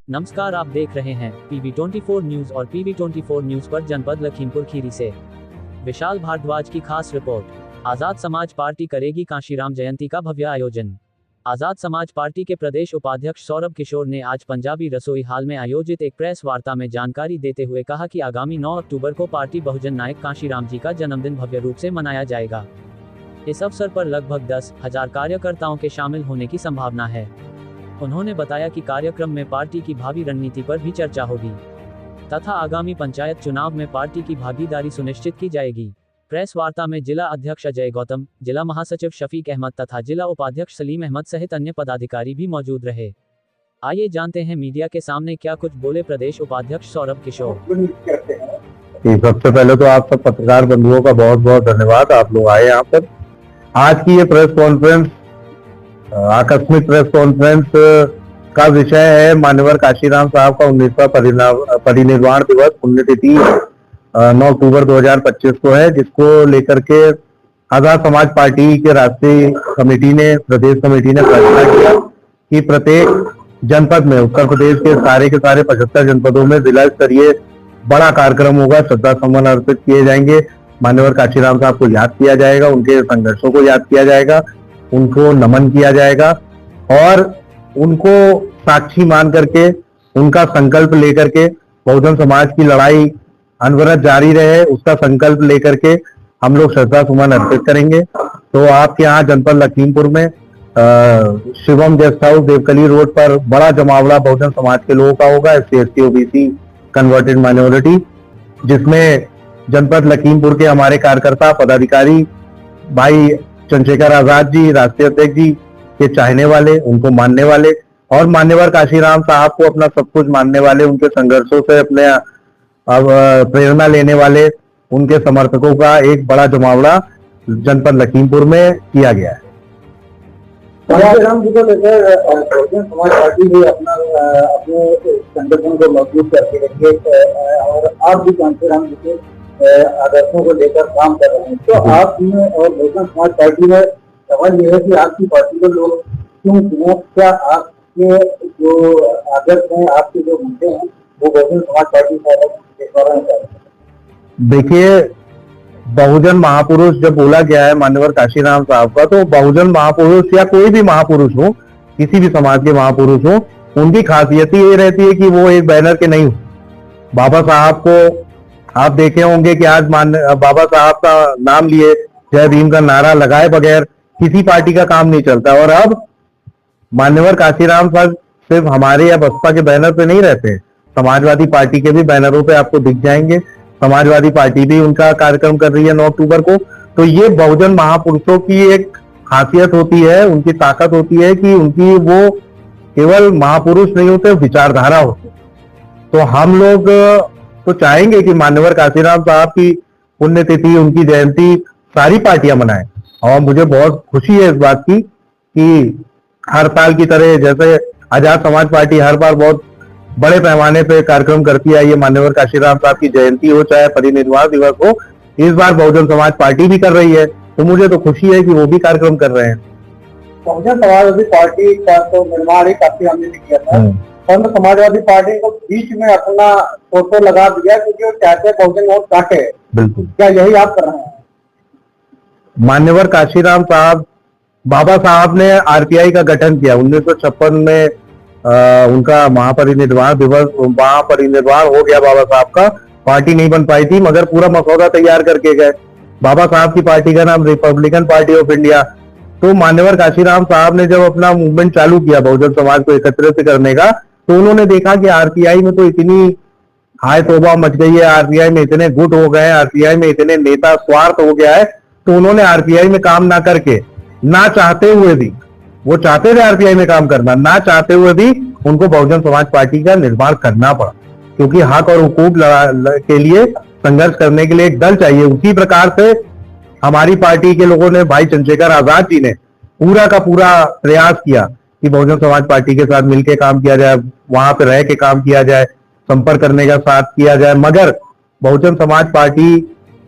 नमस्कार, आप देख रहे हैं PV24 न्यूज और PV24 न्यूज पर जनपद लखीमपुर खीरी से विशाल भारद्वाज की खास रिपोर्ट। आजाद समाज पार्टी करेगी कांशीराम जयंती का भव्य आयोजन। आजाद समाज पार्टी के प्रदेश उपाध्यक्ष सौरभ किशोर ने आज पंजाबी रसोई हाल में आयोजित एक प्रेस वार्ता में जानकारी देते हुए कहा कि आगामी 9 अक्टूबर को पार्टी बहुजन नायक कांशीराम जी का जन्मदिन भव्य रूप से मनाया जाएगा। इस अवसर पर लगभग 10,000 कार्यकर्ताओं के शामिल होने की संभावना है। उन्होंने बताया कि कार्यक्रम में पार्टी की भावी रणनीति पर भी चर्चा होगी तथा आगामी पंचायत चुनाव में पार्टी की भागीदारी सुनिश्चित की जाएगी। प्रेस वार्ता में जिला अध्यक्ष अजय गौतम, जिला महासचिव शफीक अहमद तथा जिला उपाध्यक्ष सलीम अहमद सहित अन्य पदाधिकारी भी मौजूद रहे। आइए जानते हैं मीडिया के सामने क्या कुछ बोले प्रदेश उपाध्यक्ष सौरभ किशोर। सबसे पहले तो आप सब पत्रकार बंधुओं का बहुत बहुत धन्यवाद, आप लोग आए यहाँ पर। आज की ये प्रेस कॉन्फ्रेंस आकस्मिक प्रेस कॉन्फ्रेंस का विषय है मान्यवर कांशीराम साहब का 19वां परिनिर्वाण दिवस पुण्यतिथि 9 अक्टूबर 2025 को है, जिसको लेकर के आजाद समाज पार्टी के राष्ट्रीय कमेटी ने, प्रदेश कमेटी ने फैसला किया कि प्रत्येक जनपद में, उत्तर प्रदेश के सारे 75 जनपदों में जिला स्तरीय बड़ा कार्यक्रम होगा। श्रद्धा सुमन अर्पित किए जाएंगे, मान्यवर कांशीराम साहब को याद किया जाएगा, उनके संघर्षों को याद किया जाएगा, उनको नमन किया जाएगा और उनको साक्षी मान करके, उनका संकल्प लेकर के बहुजन समाज की लड़ाई अनवरत जारी रहे, उसका संकल्प लेकर के हम लोग श्रद्धा सुमन अर्पित करेंगे। तो आपके यहाँ जनपद लखीमपुर में शिवम गेस्ट हाउस देवकली रोड पर बड़ा जमावड़ा बहुजन समाज के लोगों का होगा, SC ST OBC converted minority, जिसमें जनपद लखीमपुर के हमारे कार्यकर्ता पदाधिकारी भाई चंद्रशेखर आजाद जी, राष्ट्रीय अध्यक्ष जी के चाहने वाले, उनको मानने वाले और मान्यवर कांशीराम साहब को अपना सब कुछ मानने वाले, उनके संघर्षों से अपने प्रेरणा लेने वाले उनके समर्थकों का एक बड़ा जमावड़ा जनपद लखीमपुर में किया गया है। कांशीराम जी को लेकर बहुजन समाज पार्टी भी अपने संगठन को मजबूत करके रखी है और आप भी कांशीराम जी के आदर्शों को लेकर काम कर रहे हैं। तो आप में और बहुजन समाज पार्टी में सवाल यह है कि आपकी पार्टी को लोग क्यों चुने? क्या आपके जो आदर्श हैं, आपके जो मुद्दे हैं, वो बहुजन समाज पार्टी का? देखिए, बहुजन महापुरुष जब बोला गया है मान्यवर कांशीराम साहब का, तो बहुजन महापुरुष या कोई भी महापुरुष हो, किसी भी समाज के महापुरुष हो, उनकी खासियत ही ये रहती है कि वो एक बैनर के नहीं हो। बाबा साहब को आप देखे होंगे कि आज बाबा साहब का नाम लिए, जय भीम का नारा लगाए बगैर किसी पार्टी का काम नहीं चलता। और अब मान्यवर कांशीराम साहब सिर्फ हमारे या बसपा के बैनर पे नहीं रहते, समाजवादी पार्टी के भी बैनरों पे आपको दिख जाएंगे। समाजवादी पार्टी भी उनका कार्यक्रम कर रही है 9 अक्टूबर को। तो ये बहुजन महापुरुषों की एक खासियत होती है, उनकी ताकत होती है कि उनकी वो केवल महापुरुष नहीं होते, विचारधारा होती। तो हम लोग तो चाहेंगे कि मान्यवर कांशीराम साहब की पुण्यतिथि, उनकी जयंती सारी पार्टियां मनाएं। और मुझे बहुत खुशी है इस बात की कि हर साल की तरह जैसे आजाद समाज पार्टी हर बार बहुत बड़े पैमाने पे कार्यक्रम करती है, ये मान्यवर कांशीराम साहब की जयंती हो चाहे परिनिर्वाण दिवस हो, इस बार बहुजन समाज पार्टी भी कर रही है। तो मुझे तो खुशी है कि वो भी कार्यक्रम कर रहे हैं। बहुजन समाजवादी पार्टी का तो निर्माण ही काफी हमने किया था, परंतु समाजवादी पार्टी को बीच में अपना फोटो लगा दिया क्योंकि वो चाहते बहुजन वोट काटे। बिल्कुल, क्या यही आप कर रहे हैं? मान्यवर कांशीराम साहब, बाबा साहब ने RPI का गठन किया 1956 में। उनका महापरिनिर्वाण हो गया बाबा साहब का, पार्टी नहीं बन पाई थी, मगर पूरा मसौदा तैयार करके गए। बाबा साहब की पार्टी का नाम रिपब्लिकन पार्टी ऑफ इंडिया। तो मान्यवर कांशीराम साहब ने जब अपना मूवमेंट चालू किया बहुजन समाज को एकत्रित करने का, तो उन्होंने देखा कि RPI में तो इतनी हाय तौबा मच गई है, RPI में इतने गुट हो गए, RPI में इतने नेता स्वार्थ हो गया है। तो उन्होंने RPI में काम ना करके, ना चाहते हुए भी, वो चाहते थे RPI में काम करना, ना चाहते हुए भी उनको बहुजन समाज पार्टी का निर्माण करना पड़ा, क्योंकि हक और हुकूक के लिए संघर्ष करने के लिए एक दल चाहिए। उसी प्रकार से हमारी पार्टी के लोगों ने, भाई चंद्रशेखर आजाद जी ने पूरा का पूरा प्रयास किया कि बहुजन समाज पार्टी के साथ मिलकर काम किया जाए, वहां पे रह के काम किया जाए, संपर्क करने का साथ किया जाए। मगर बहुजन समाज पार्टी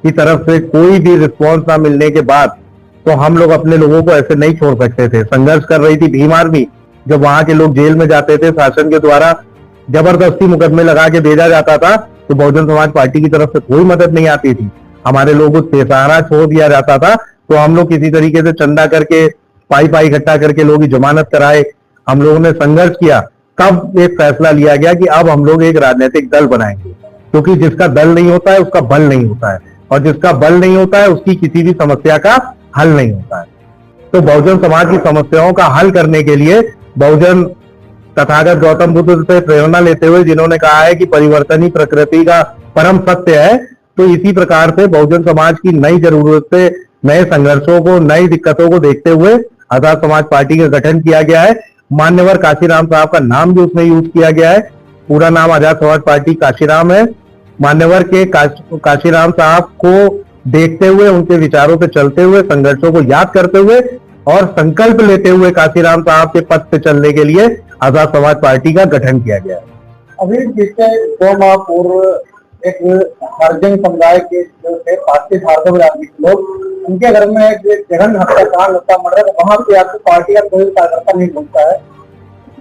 की तरफ से कोई भी रिस्पॉन्स ना मिलने के बाद तो हम लोग अपने लोगों को ऐसे नहीं छोड़ सकते थे। संघर्ष कर रही थी भीम आर्मी, जब वहां के लोग जेल में जाते थे शासन के द्वारा, जबरदस्ती मुकदमे लगा के भेजा जाता था तो बहुजन समाज पार्टी की तरफ से कोई मदद नहीं आती थी। हमारे लोगों को बेसहारा छोड़ दिया जाता था, तो हम लोग किसी तरीके से चंदा करके पाई इकट्ठा करके लोगों की जमानत कराए, हम लोगों ने संघर्ष किया। तब एक फैसला लिया गया कि अब हम लोग एक राजनीतिक दल बनाएंगे, क्योंकि जिसका दल नहीं होता है उसका बल नहीं होता है, और जिसका बल नहीं होता है उसकी किसी भी समस्या का हल नहीं होता है। तो बहुजन समाज की समस्याओं का हल करने के लिए बहुजन तथागत गौतम बुद्ध से प्रेरणा लेते हुए जिन्होंने कहा है कि परिवर्तन ही प्रकृति का परम सत्य है, तो इसी प्रकार से बहुजन समाज की नई जरूरत से, नए संघर्षों को, नई दिक्कतों को देखते हुए आजाद समाज पार्टी का गठन किया गया है। मान्यवर काशीराम साहब का नाम भी उसमें यूज किया गया है। पूरा नाम आजाद समाज पार्टी काशीराम है। मान्यवर के काशीराम साहब को देखते हुए, उनके विचारों पे चलते हुए, संघर्षों को याद करते हुए और संकल्प लेते हुए काशीराम साहब के पथ पे चलने के लिए आजाद समाज पार्टी का गठन किया गया है। अभी जिससे 2 माह पूर्व एक हरिजन समुदाय के जो थे पार्टी भार्गव लोग, उनके घर में एक जघन्य हत्याकांड होता मर रहा, वहां पे आपकी पार्टी का कोई कार्यकर्ता नहीं पहुंचता है,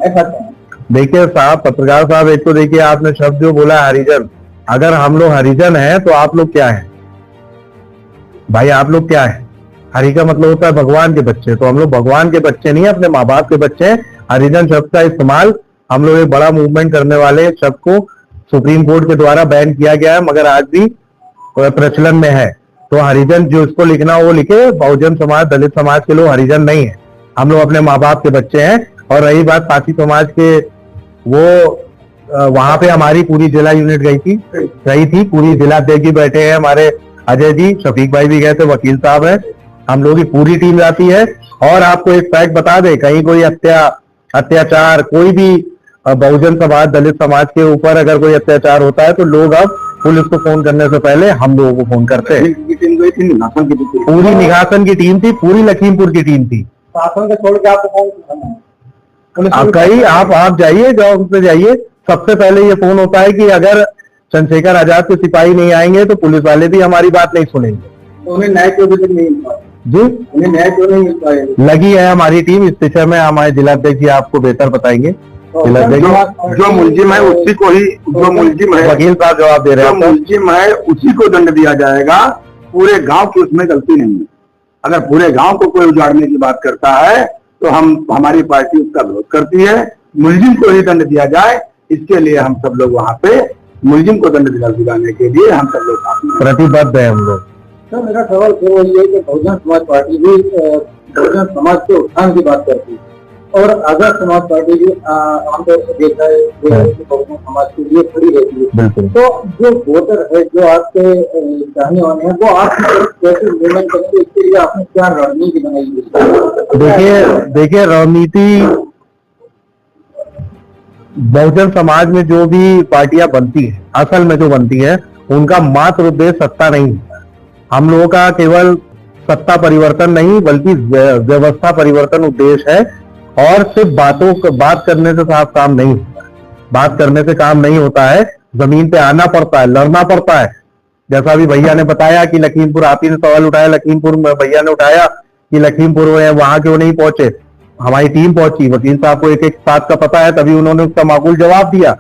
ऐसा क्या? देखिए साहब, पत्रकार साहब, एक तो देखिए आपने शब्द जो बोला हरिजन, अगर हम लोग हरिजन हैं तो आप लोग क्या हैं भाई? आप लोग क्या है? हरि का मतलब होता है भगवान के बच्चे, तो हम लोग भगवान के बच्चे नहीं है, अपने माँ बाप के बच्चे हैं। हरिजन शब्द का इस्तेमाल हम लोग एक बड़ा मूवमेंट करने वाले शब्द को सुप्रीम कोर्ट के द्वारा बैन किया गया है, मगर आज भी प्रचलन में है। तो हरिजन जो इसको लिखना वो लिखे, बहुजन समाज, दलित समाज के लोग हरिजन नहीं है, हम लोग अपने माँ बाप के बच्चे हैं। और रही बात पासी समाज के, वो वहां पे हमारी पूरी जिला यूनिट गई थी, पूरी जिला अध्यक्ष भी बैठे हैं, हमारे अजय जी, शफीक भाई भी गए थे, वकील साहब है, हम लोग की पूरी टीम जाती है। और आपको एक फैक्ट बता दे, कहीं कोई अत्याचार, कोई भी बहुजन समाज, दलित समाज के ऊपर अगर कोई अत्याचार होता है तो लोग अब पुलिस को फोन करने से पहले हम लोगों को फोन करते हैं। पूरी निघासन की टीम थी, पूरी लखीमपुर की टीम थी। शासन के छोड़ के आपको फोन आप जाइए, गाँव पे जाइए, सबसे पहले ये फोन होता है कि अगर चंद्रशेखर आजाद के सिपाही नहीं आएंगे तो पुलिस वाले भी हमारी बात नहीं सुनेंगे। तो उन्हें न्याय क्यों नहीं मिल पाया जी? उन्हें न्याय क्यों नहीं मिल पाया? लगी है हमारी टीम इस विषय में, हमारे जिलाध्यक्ष जी आपको बेहतर बताएंगे। जो मुलजिम है उसी को ही, जो मुलजिम है, वकील साहब जवाब दे रहे हैं, मुलजिम है उसी को दंड दिया जाएगा। पूरे गांव की उसमें गलती नहीं है। अगर पूरे गांव को कोई उजाड़ने की बात करता है तो हमारी पार्टी उसका विरोध करती है। मुलजिम को ही दंड दिया जाए, इसके लिए हम सब लोग वहाँ पे मुलजिम को दंड दिलाने के लिए हम सब लोग प्रतिबद्ध है। हम लोग, सर मेरा सवाल केवल ये है कि बहुजन समाज पार्टी भी बहुजन समाज के उत्थान की बात करती है और आजाद समाज पार्टी भी आमतौर से देखा है बहुजन समाज के लिए खड़ी रहती है। तो जो वोटर है, जो आपके चाहने वाले हैं, वो आपकी कैसे मूवमेंट करेंगे, इसके लिए आपने क्या रणनीति बनाई? देखिए रणनीति, बहुजन समाज में जो भी पार्टियां बनती है, असल में जो बनती है, उनका मात्र उद्देश्य सत्ता नहीं है। हम लोगों का केवल सत्ता परिवर्तन नहीं बल्कि व्यवस्था परिवर्तन उद्देश्य है। और सिर्फ बात करने से साफ काम नहीं होता है, बात करने से काम नहीं होता है, जमीन पे आना पड़ता है, लड़ना पड़ता है। जैसा भी भैया ने बताया कि लखीमपुर, आप ही ने सवाल उठाया, लखीमपुर में भैया ने उठाया कि लखीमपुर में वहां क्यों नहीं पहुंचे, हमारी टीम पहुंची, वकील साहब को एक बात का पता है, तभी उन्होंने उसका माकूल जवाब दिया।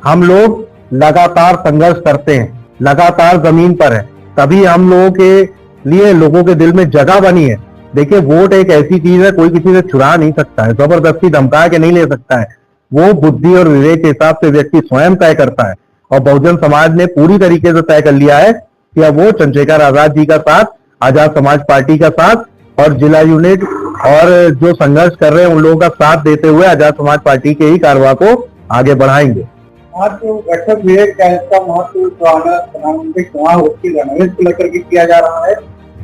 हम लोग लगातार संघर्ष करते हैं, लगातार जमीन पर है, तभी हम लोगों के लिए लोगों के दिल में जगह बनी है। देखिए वोट एक ऐसी चीज है, कोई किसी से चुरा नहीं सकता है, जबरदस्ती धमका के नहीं ले सकता है, वो बुद्धि और विवेक के हिसाब से व्यक्ति स्वयं तय करता है। और बहुजन समाज ने पूरी तरीके से तय कर लिया है कि अब वो चंद्रशेखर आजाद जी का साथ, आजाद समाज पार्टी का साथ और जिला यूनिट और जो संघर्ष कर रहे हैं उन लोगों का साथ देते हुए आजाद समाज पार्टी के ही कारवा को आगे बढ़ाएंगे। आज जो बैठक हुई है, क्या इसका महत्व प्रधानमंत्री चुनाव उसकी रणनीति को लेकर के किया जा रहा है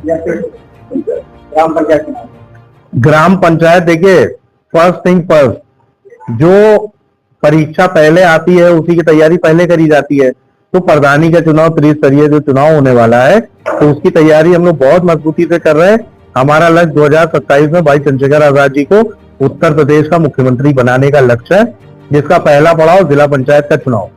या फिर ग्राम पंचायत चुनाव? ग्राम पंचायत, देखिए फर्स्ट थिंग फर्स्ट, जो परीक्षा पहले आती है उसी की तैयारी पहले करी जाती है। तो प्रधानी का चुनाव, त्रिस्तरीय जो चुनाव होने वाला है, तो उसकी तैयारी हम लोग बहुत मजबूती से कर रहे हैं। हमारा लक्ष्य 2027 में भाई चंद्रशेखर आजाद जी को उत्तर प्रदेश का मुख्यमंत्री बनाने का लक्ष्य है, जिसका पहला पड़ाव जिला पंचायत का चुनाव।